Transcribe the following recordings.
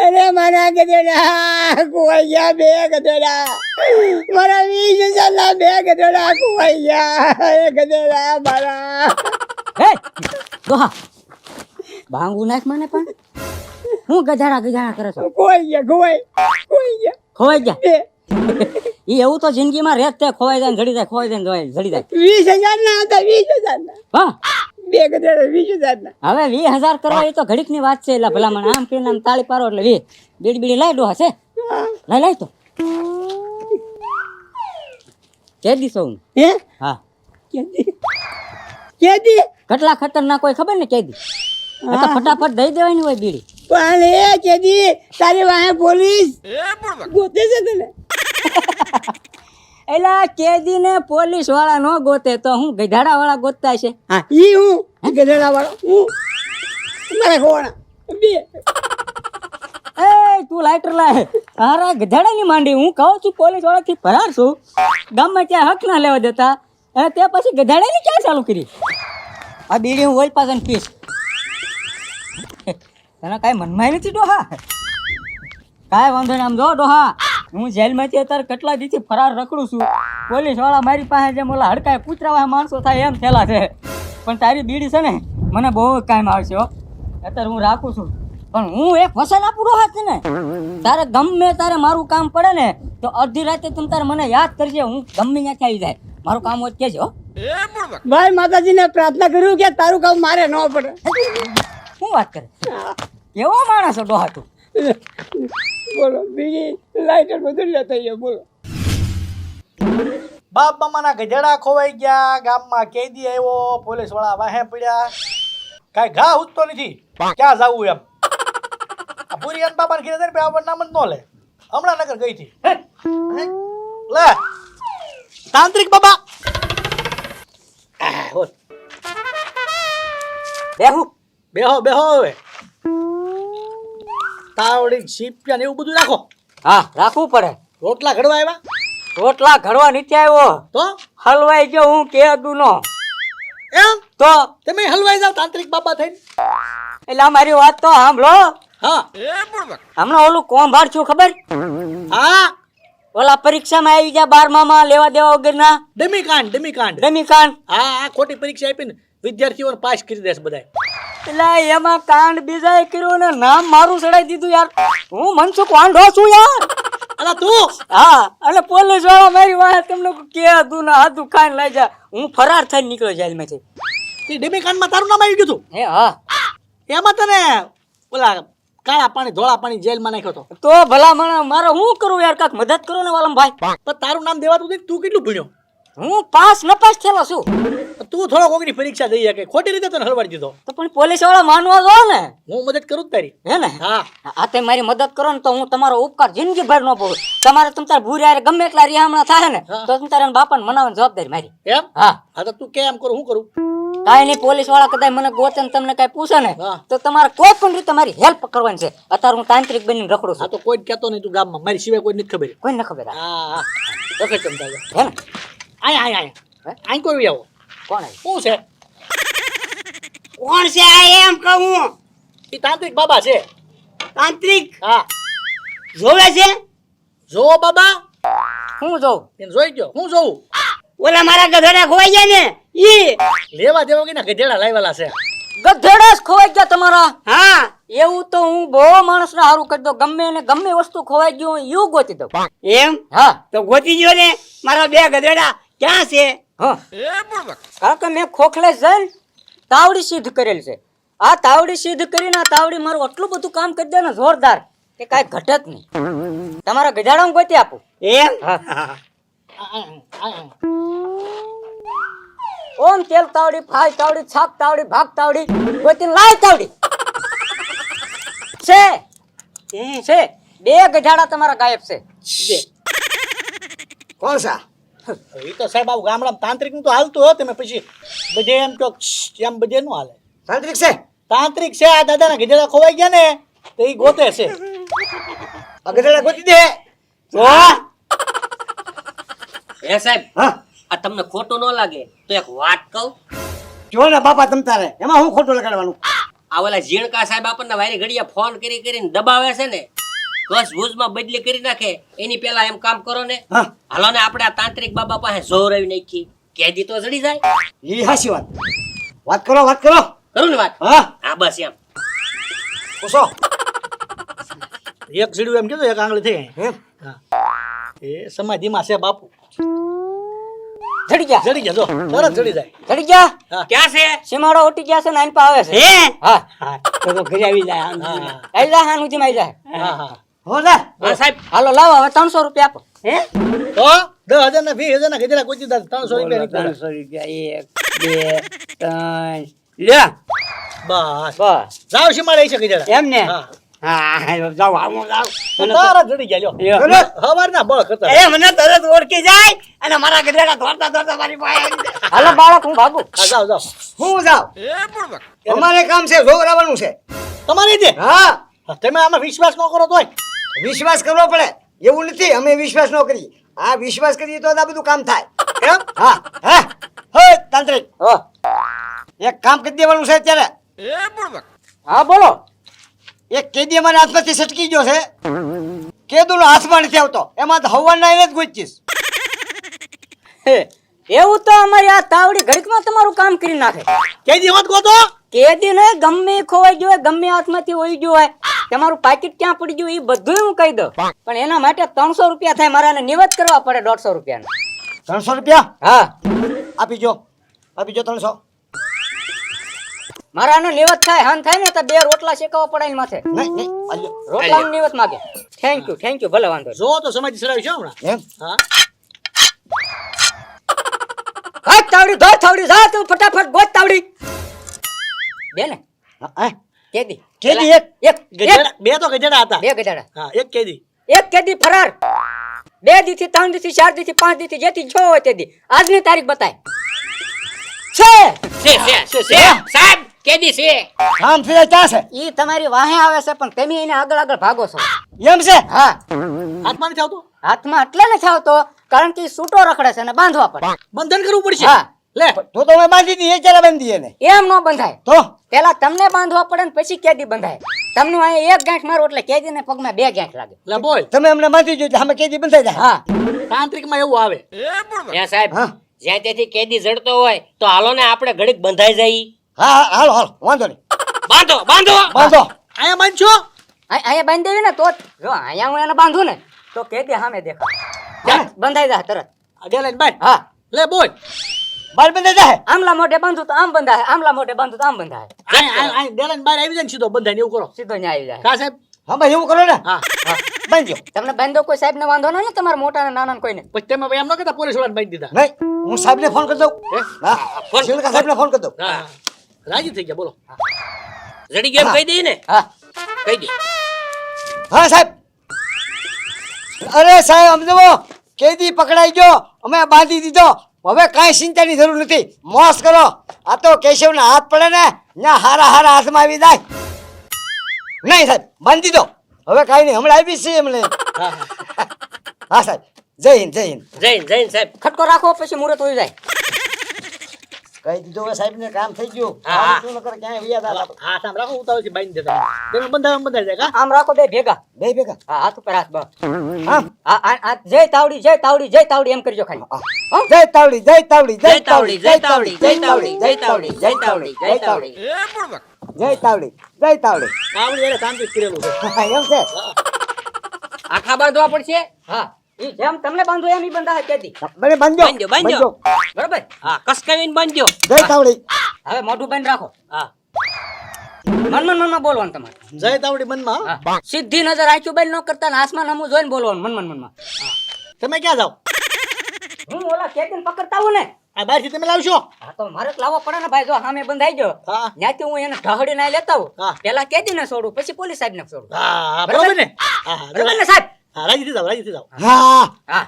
અરે મારા ગધેડા ખોવાઈ ગયા, બે ગધેડા મારા 20,000 બે ગધેડા ખોવાઈ ગયા, એ ગધેડા મારા. હે દોહા ભાંગુ નાખ મને પણ હું ગજાડા કરે છો? ખોવાઈ ગયા ખોવાઈ ગયા બે. ઈ એવું તો જિંદગીમાં રેત તે ખોવાઈ જાય ને જડી જાય, ખોવાઈ જાય ને જડી જાય. 20,000 ના હતા, 20,000 ના હા બે ગધેડા 20,000 ના. હવે 20,000 કરવા એ તો ઘડીક ની વાત છે. એટલે ભલામણ આમ કરીને આમ તાળી પારો એટલે 20 બીડી લઈ ડોહા છે. લઈ તો કે દીસો હું હે હા કેદી કેટલા ખતરનાક કોઈ ખબર ને કે દી તો ફટાફટ દઈ દેવાની હોય બીડી. પણ એ કેદી તારી વાહે પોલીસ ગોતે છે તને. એલા કેદી ને પોલીસ વાળા નો ગોતે તો હું ગધાડા વાળા ગોતતા છે. હા ઈ હું ગધેડા વાળો હું મારા ખોવાણા બે. એ તું લાઈટર લાય હારા ગધાડા ની માંડી. હું કહું છું પોલીસ વાળા થી ફરાર છું, ગામમાં ક્યાં હક ના લેવા દેતા અને તે પછી ગધાડા ની ક્યાં ચાલુ કરી. આ બીડી હું ઓલ પાછળ પીશ. તને કાંઈ મનમાં નથી ડોહા? કાંઈ વાંધો નહીં. આમ જો ડોહા હું જેલમાંથી અત્યારે કેટલા દીથી ફરાર રખડું છું. પોલીસ વાળા મારી પાસે જેમ ઓલા હડકાય કૂતરા માણસો થાય એમ થયેલા છે. પણ તારી બીડી છે ને મને બહુ કામ આવશે હો. અત્યારે હું રાખું છું પણ હું એક વસન આપું ડોહા છે ને. તારે ગમે તારે મારું કામ પડે ને તો અડધી રાતે તું તારે મને યાદ કરજે. હું ગમે ત્યાંથી આવી જાય મારું કામ હોય કેજો હો. ભાઈ માતાજીને પ્રાર્થના કર્યું કે તારું કામ મારે ન પડે. શું વાત કરે? કેવો માણસ ડોહા તું? બોલો બીજી લાઈટર બધું લેતા આવીએ. બોલો બાપ મામાના ગધેડા ખોવાઈ ગયા, ગામમાં કેદી આવ્યો, પોલીસ વાળા વાહે પડ્યા, કાંઈ ઘા ઉઠતો નથી, ક્યાં જાવું એમ. આ પુરિયાન બાપાને કીધે ને આપણ નામ જ ન લે. હમણાં નગર ગઈ હતી. લે તાંત્રિક બાબા બેહું બેહો હવે. તાવડી છીપિયા ને એવું બધું રાખો. હા રાખવું પડે. રોટલા ઘડવા આવ્યા રોટલા ઘડવા નીચે આવ્યો તો હલવાઈ ગયો. હું કે દુનો એમ તો તમે હલવાઈ જાવ તાંત્રિક બાબા થઈને. એટલે મારી વાત તો સાંભળો. હા હમણાં ઓલું કોણ ભાડ છું ખબર? હા ઓલા પરીક્ષામાં આવી ગયા 12માં લેવા દેવા વગરના ડમીકાંડ ડમીકાંડ. હા આ ખોટી પરીક્ષા આપીને વિદ્યાર્થીઓને પાસ કરી દેશે બધા. એટલે એમાં કાંડ બીજાએ કર્યું ને નામ મારું ચડાઈ દીધું યાર. હું મનસુખ વાંઢો છું યાર. અલા તું હા અને પોલીસ વાળા મારી વાહે તમને કે તું ના હાથું ખાઈને લઈ જા. હું ફરાર થઈને નીકળ્યો જેલમાંથી. તે ડમીકાંડમાં તારું નામ આવી ગયું હતું. હે હા એમાં તને ઓલા કાળા પાણી ધોળા પાણી જેલમાં નાખ્યો હતો. તો ભલા મારે હું કરું યાર? કાક મદદ કરો ને વાલમ ભાઈ. પણ તારું નામ દેવાતું નથી. તું કેટલું ભણ્યો? હું પાસ નપાસ થયેલો છું. તું થોડો કોકની પરીક્ષા દઈ શકે, ખોટી રીતે તને હલવાડી દીધો. તો પણ પોલીસ વાળા માનવા દો ને. હું મદદ કરું જ તારી. હે ને? હા આ તે મારી મદદ કરો ને તો હું તમારો ઉપકાર જિંદગી ભર ન ભૂલું. તમારે તમ તાર ભૂર્યા ગમે એટલા રિહામણા થાય ને તો તમ તારે બાપાને મનાવવાની જવાબદારી મારી. એમ હા હા તો તું કેમ કરું? હું કરું? કાંઈ નહીં. પોલીસ વાળા કદાચ મને ગોતે ને તમને કઈ પૂછે ને હા. તો તમારે કોઈ પણ રીતે મારી હેલ્પ કરવાની છે. અત્યારે હું તાંત્રિક બનીને રખડું આ છું. તો કોઈ જ કહેતો નહીં તું ગામમાં, મારી સિવાય કોઈ નથી ખબર. કોઈ ન ખબર. હા હા વખત ચમતા હે ને? આય કોઈ આવો. કોણ આવ્યું? શું છે? કોણ છે આ એમ કહું? એ તાંત્રિક બાબા છે. તાંત્રિક હા જોવે છે? જો બાબા હું જોઉં? એને જોઈ ગયો. હું જોઉં? ઓલા મારા ગધેડા ખોવાઈ ગયા ને ઈ. લેવા દેવા કે ગધેડા લાવેલા છે. ગધેડા જ ખોવાઈ ગયા તમારા? હા એવું તો હું બહુ માણસને સારું કરી દઉં. ગમે ને ગમે વસ્તુ ખોવાઈ ગયું એવું ગોતી દઉં. એમ હા તો ગોતી ગયો ને. મારા બે ગધેડા ક્યાં છે? હા કારણ કે મેં ખોખલે જઈને તાવડી સિદ્ધ કરેલ છે. આ તાવડી સિદ્ધ કરીને આ તાવડી મારું આટલું બધું કામ કરી દે ને જોરદાર કે કાંઈ ઘટે જ નહીં. તમારા ગધાડા ગોતી આપું. એમ હા ઓમ તેલ તાવડી ફાય તાવડી છાક તાવડી ભાગ તાવડી ગોતીને લાય તાવડી છે. બે ગધાડા તમારા ગાયબ છે. બે. કોણ સા? એ તો સાહેબ આવું ગામડામાં તાંત્રિક નું તો હાલતું હોય. તમે પછી બધે એમ તો એમ બધે નું હાલે. તાંત્રિક છે? તાંત્રિક છે. આ દાદાના ગધેડા ખોવાઈ ગયા ને તો એ ગોતે છે. આ ગધેડા ગોતી દે. તો એ સાહેબ હા આ તમને ખોટું ન લાગે તો એક વાત કહું. જો ને બાપા તમ તારે એમાં હું ખોટું લગાડવાનું? આ ઓલા ઝીણકા સાહેબ આપણને વારી ઘડિયા ફોન કરી કરીને દબાવે છે ને કસ ભુજમાં બદલી કરી નાખે એની પેલા એમ કામ કરો ને હા. હાલો ને આપણે આ તાંત્રિક બાબા પાસે જોરાવી નાખી કેદી તો જડી જાય ઈ હાચી વાત કરો કરું ને વાત હા હા બસ એમ પૂછો એક સીડું એમ કીધું એક આંગળી થઈ એમ હા એ સમાધિમાં છે બાપુ જડી ગયા જડી ગયા જો તરત જડી જાય જડી ગયા ક્યાં છે સીમાડો ઉઠી ગયા છે ને આઈન પા આવે છે હે હા હા તો ઘરે આવી જાય આમ. હા આઈ જા હાન ઉધી માં આઈ જાય હા હા હો ને હા સાહેબ હાલો લાવો હવે 300 રૂપિયા આપો હે તો 10,000 ના 20,000 ના ગજરા કોઈ દીધા 300 રૂપિયા નીકળ્યા 300 રૂપિયા 1 2 3 લે બસ બસ જાવ સીમાડે છે ગજરા એમ ને હા હા જાવ આવો જાવ તરત જડી ગયા લ્યો ચલો. હવાર ના બળ કરતા એ મને તરત ઓળખી જાય અને મારા ગધેડા દોડતા મારી પાસે આવી જાય. હાલો બાળક હું ભાગું હા જાવ જાવ હું જાવ અમારે કામ છે જોગરાવાનું છે તમારી દે હા તમે આમાં વિશ્વાસ ન કરો તોય વિશ્વાસ કરવો પડે એવું નથી અમે વિશ્વાસ ન કરીએ આ વિશ્વાસ કરીએ તો આ બધું કામ થાય કેમ હા હે હે તાંત્રિક હો એક કામ કરી દેવાનું છે અત્યારે હા બોલો એક કેદી અમારા હાથમાંથી સટકી ગયો છે કેદુનો હાથમાં નથી આવતો એમાં તો હવાના એને જ ગોચીશ હે, એવું તો અમારી આ તાવડી ઘડીકમાં તમારું કામ કરી નાખે કેદી હોત ગોતો કેદી ને ગમે ઈ ખોવાઈ ગયો હોય ગમે હાથમાંથી વહી ગયો હોય તમારું પાકીટ ક્યાં પડી ગયું એ બધું હું કહી દઉં પણ એના માટે 300 રૂપિયા થાય મારે આને નિવેદ કરવા પડે 150 રૂપિયાનો 300 રૂપિયા હા આપી જો 300 મારે આનો નિવેદ થાય હાન થાય ને તો 2 રોટલા શેકાવવા પડે એની માથે નહીં આલ્યો રોટલાનો નિવેદ માગે થેન્ક યુ ભલે વાંધો નહીં. જો તો સમાધિ ચડાવી છે હમણાં એમ હા હાથ તાવડી ધો તાવડી જા તું ફટાફટ ગોત તાવડી બેને હા કેદી કેદી એક ગજેડા બે તો ગજેડા હતા બે ગધાડા હા એક કેદી એક કેદી ફરાર 2 દી થી 3 દી થી 4 દી થી 5 દી થી જેથી છો હોય તેદી આજની તારીખ બતાય છે છે સાહેબ કેદી છે કામ ફિરે ક્યાં છે ઈ તમારી વાહે આવે છે પણ તમે એને આગળ આગળ ભાગો છો એમ છે હા હાથમાં નથી આવતું હાથમાં એટલે ને થાવતો કારણ કે ઈ સૂટો રખડે છે અને બાંધવા પડે બંધન કરવું પડશે હા લે તો મેં બાંધી દીધી એ ક્યારે બાંધી એને એમ નો બંધાય તો પેલા તમને બાંધવા પડે ને પછી કેદી બંધાય તમને અહીં એક ગાંઠ મારો એટલે કેદી ને પગમાં 2 ગાંઠ લાગે લે બોલ તમે અમને બાંધી જો અમે કેદી બંધાઈ જાય હા તાંત્રિકમાં એવું આવે ત્યાં સાહેબ હા જ્યાં તેથી કેદી જડતો હોય તો હાલો ને આપણે ઘડીક બંધાઈ જઈ હા હાલો વાંધો નહીં બાંધો બાંધો બાંધો અહીંયા બાંધશો અહીંયા બાંધી દેવી ને તો જો અહીંયા હું એને બાંધું ને તો કેદી સામે દેખાય બંધાઈ જાય તરત ડેલાઈન બાંધ હા લે બોલ બાર બંધાઈ જાય આમલા મોઢે બાંધું તો આમ બંધાય આમલા મોઢે બાંધું તો આમ બંધાય આ ડેલાઈન બહાર આવી જાય ને સીધો બંધાઈને એવું કરો સીધો ન્યાય આવી જાય કા સાહેબ હા ભાઈ એવું કરો ને હા બાંધજો તમને બાંધો કોઈ સાહેબ ને વાંધો ના તમારા મોટા ને નાના કોઈને પછી તમે ભાઈ એમ ન કહેતા પોલીસ વાળાને બાંધી દીધા નહીં હું સાહેબને ફોન કરી દઉં હા શિવકા સાહેબને ફોન કરી દઉં હા રાજી થઈ ગયા બોલો જડી ગેમ કહી દઈ ને હા કહી દે હા સાહેબ અરે સાહેબ અમને કેદી પકડાઈ ગયો અમે બાંધી દીધો હવે કાંઈ ચિંતાની જરૂર નથી મોસ કરો આ તો કેશવના હાથ પડે ને ત્યાં હારા હાથમાં આવી જાય નહીં સાહેબ બાંધી દો હવે કાંઈ નહીં હમણાં આવી છે એમને હા સાહેબ જય હિન્દ જૈન સાહેબ ખટકો રાખો પછી મુહૂર્ત હોઈ જાય કહી દીધું હવે સાહેબ ને કામ થઈ ગયું હા. શું ન કરે ક્યાંય વ્યાજ આવે હા સાહેબ રાખો ઉતાવળથી બાંધી દેતા તમે બંધાઈ જાય કા આમ રાખો બે ભેગા બે ભેગા હા હાથ ઉપર હાથ બસ હા આ જય તાવડી જય તાવડી જય તાવડી એમ કરજો ખાલી હા. જય તાવડી જય તાવડી જય તાવડી જય તાવડી જય તાવડી જય તાવડી જય તાવડી જય તાવડી જય તાવડી જય તાવડી આવડી એને તાંત્રિક કરેલું છે એમ છે આખા બાંધવા પડશે હા ઈ જેમ તમને બાંધો એમ ઈ બંધા કેદી મને બાંધજો બાંધજો. બરોબર હા કસકાવીને બાંધજો જય તાવડી હવે મોઢું બંધ રાખો હા મનમાં બોલવાનું તમારે જય તાવડી મનમાં હા. હા. સીધી નજર આંખું બંધ ન કરતા ને આસમાન હમું જોઈને બોલવાનું મનમાં તમે ક્યાં જાઓ હું ઓલા કેદીને પકડતા આવું ને આ બહારથી તમે લાવશો હા તો મારે જ લાવવા પડે ને ભાઈ જો સામે બંધાઈ ગયો હા. ત્યાંથી હું એને ઢહડી ના લેતા હા. આવું પેલા કેદીને છોડું પછી પોલીસ સાહેબ ને છોડું હા બરોબર ને હા હા બરોબર ને સાહેબ હા રાજી થઈ જાઓ હા હા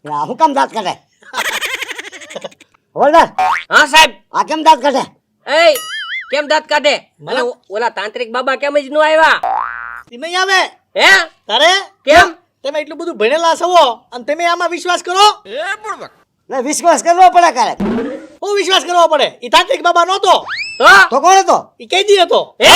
આ હું કામ દાંત કાઢે હવલદાર હા સાહેબ આ કેમ દાંત કાઢે એ કેમ દાંત કાઢે અને ઓલા તાંત્રિક બાબા કેમ જ નો આવ્યા ઈ નહીં આવે હે તારે કેમ તમે એટલું બધું ભણેલા છો અને તમે આમાં વિશ્વાસ કરો? ને વિશ્વાસ કરવો પડે ક્યારેક. બહુ વિશ્વાસ કરવો પડે. ઈ તાંત્રિક બાબા નહોતો. હા તો કોણ હતો? ઈ કેદી હતો. હે